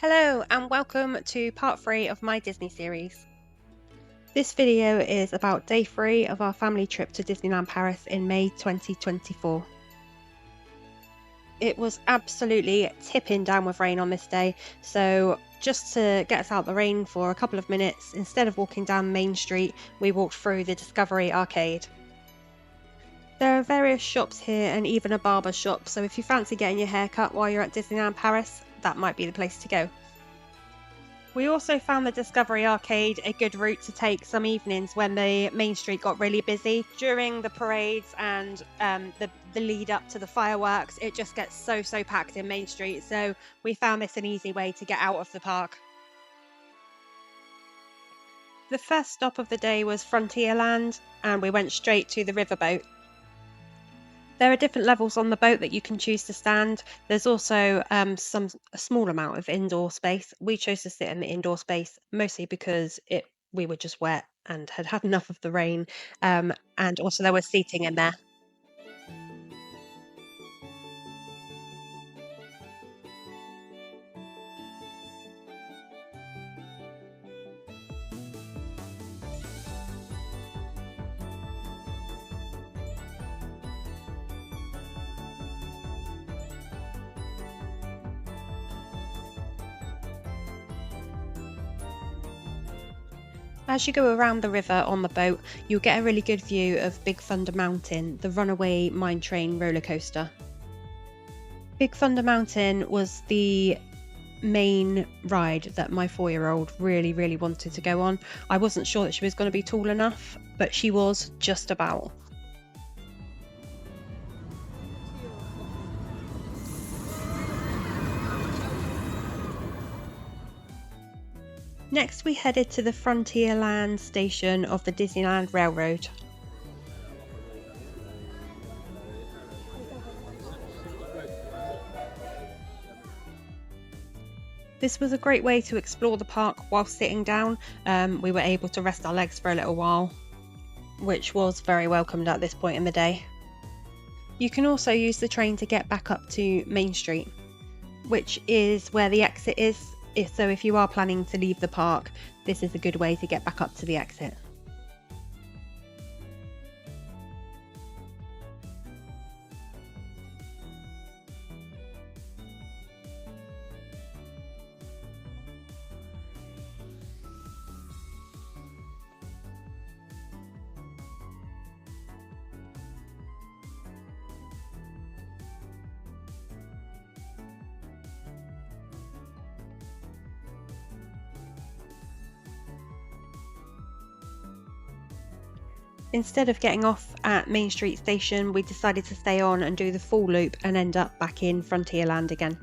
Hello and welcome to part 3 of my Disney series. This video is about day 3 of our family trip to Disneyland Paris in May 2024. It was absolutely tipping down with rain on this day, so just to get us out the rain for a couple of minutes, instead of walking down Main Street, we walked through the Discovery Arcade. There are various shops here and even a barber shop, so if you fancy getting your hair cut while you're at Disneyland Paris, that might be the place to go. We also found the Discovery Arcade a good route to take some evenings when the Main Street got really busy. During the parades and the lead up to the fireworks, it just gets so packed in Main Street, so we found this an easy way to get out of the park. The first stop of the day was Frontierland, and we went straight to the riverboat. There are different levels on the boat that you can choose to stand. There's also a small amount of indoor space. We chose to sit in the indoor space mostly because we were just wet and had had enough of the rain, and also there was seating in there. As you go around the river on the boat, you'll get a really good view of Big Thunder Mountain, the runaway mine train roller coaster. Big Thunder Mountain was the main ride that my 4-year-old really wanted to go on. I wasn't sure that she was going to be tall enough, but she was just about. Next we headed to the Frontierland station of the Disneyland Railroad. This was a great way to explore the park while sitting down. We were able to rest our legs for a little while, which was very welcomed at this point in the day. You can also use the train to get back up to Main Street, which is where the exit is. So if you are planning to leave the park, this is a good way to get back up to the exit. Instead of getting off at Main Street Station, we decided to stay on and do the full loop and end up back in Frontierland again.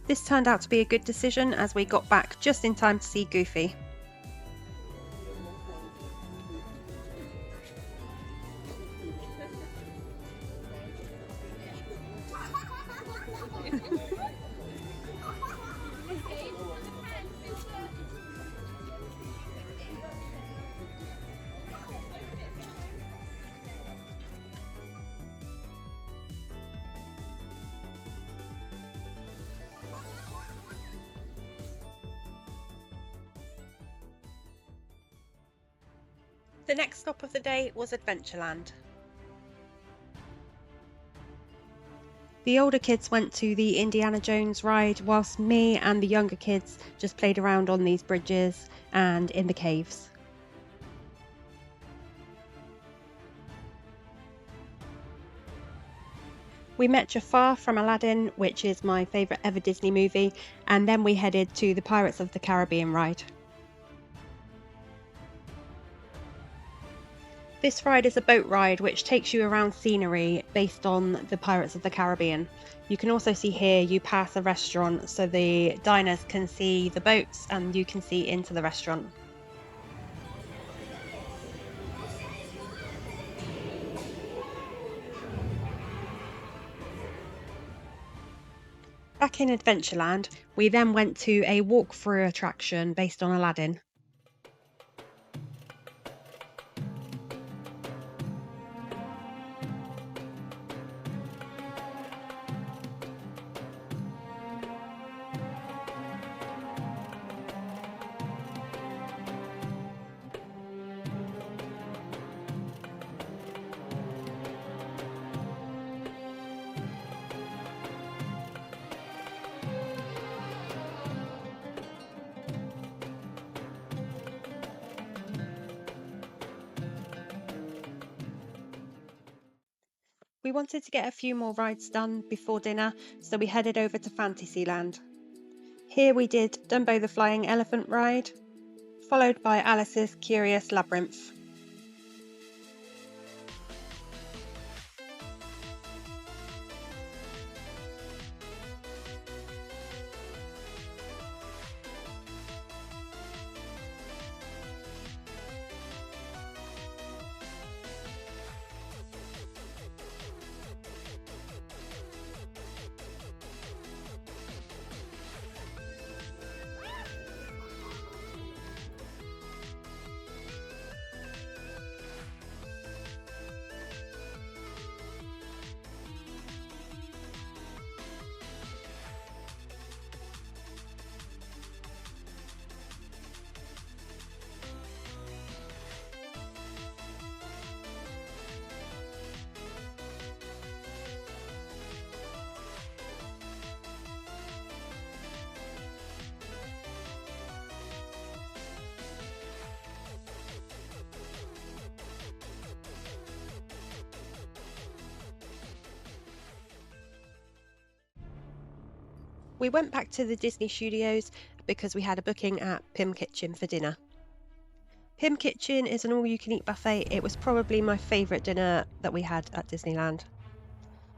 This turned out to be a good decision as we got back just in time to see Goofy. The next stop of the day was Adventureland. The older kids went to the Indiana Jones ride, whilst me and the younger kids just played around on these bridges and in the caves. We met Jafar from Aladdin, which is my favourite ever Disney movie, and then we headed to the Pirates of the Caribbean ride. This ride is a boat ride which takes you around scenery based on the Pirates of the Caribbean. You can also see here you pass a restaurant so the diners can see the boats and you can see into the restaurant. Back in Adventureland, we then went to a walk-through attraction based on Aladdin. We wanted to get a few more rides done before dinner, so we headed over to Fantasyland. Here we did Dumbo the Flying Elephant ride, followed by Alice's Curious Labyrinth. We went back to the Disney Studios because we had a booking at Pym Kitchen for dinner. Pym Kitchen is an all-you-can-eat buffet. It was probably my favourite dinner that we had at Disneyland.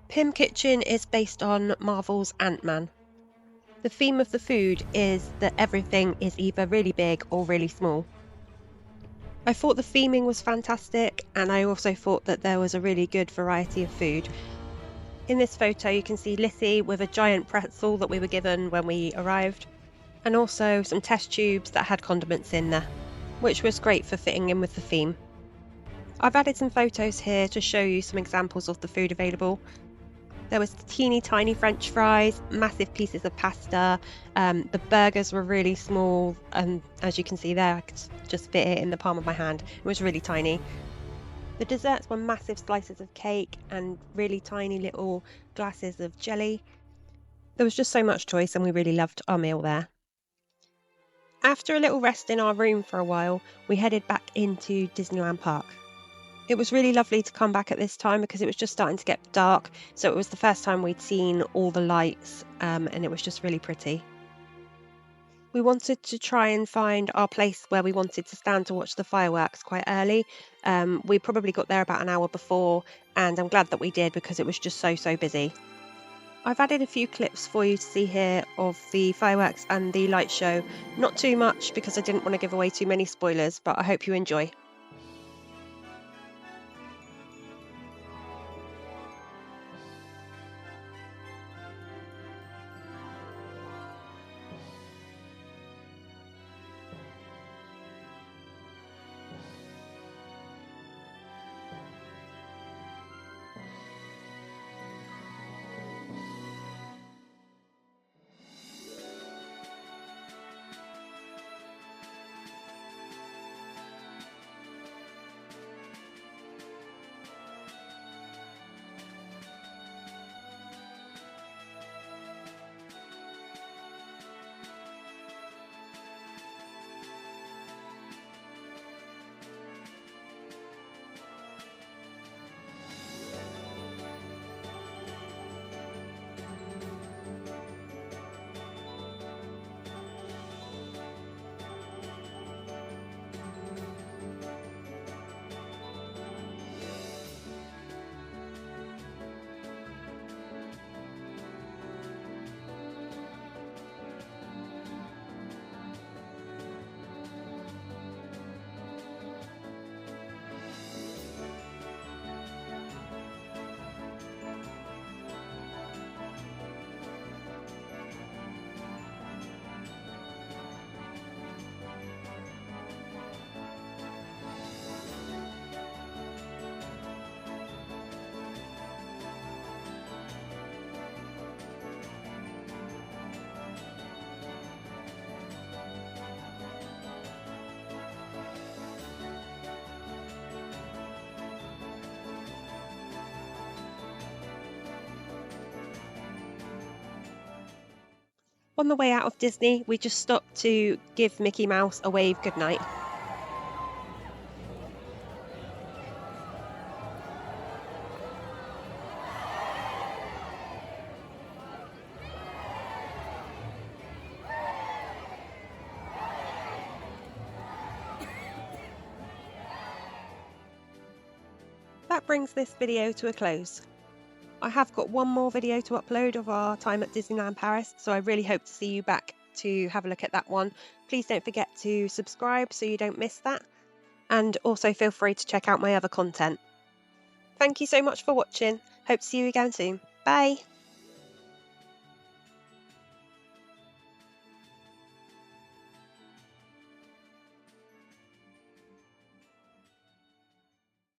Pym Kitchen is based on Marvel's Ant-Man. The theme of the food is that everything is either really big or really small. I thought the theming was fantastic, and I also thought that there was a really good variety of food. In this photo you can see Lissy with a giant pretzel that we were given when we arrived, and also some test tubes that had condiments in there, which was great for fitting in with the theme. I've added some photos here to show you some examples of the food available. There was teeny tiny French fries, massive pieces of pasta, the burgers were really small, and as you can see there I could just fit it in the palm of my hand. It was really tiny. The desserts were massive slices of cake and really tiny little glasses of jelly. There was just so much choice and we really loved our meal there. After a little rest in our room for a while, we headed back into Disneyland Park. It was really lovely to come back at this time because it was just starting to get dark, so it was the first time we'd seen all the lights, and it was just really pretty. We wanted to try and find our place where we wanted to stand to watch the fireworks quite early. We probably got there about an hour before, and I'm glad that we did because it was just so busy. I've added a few clips for you to see here of the fireworks and the light show. Not too much because I didn't want to give away too many spoilers, but I hope you enjoy. On the way out of Disney, we just stopped to give Mickey Mouse a wave goodnight. brings this video to a close. I have got one more video to upload of our time at Disneyland Paris, so I really hope to see you back to have a look at that one. Please don't forget to subscribe so you don't miss that, and also feel free to check out my other content. Thank you so much for watching. Hope to see you again soon. Bye!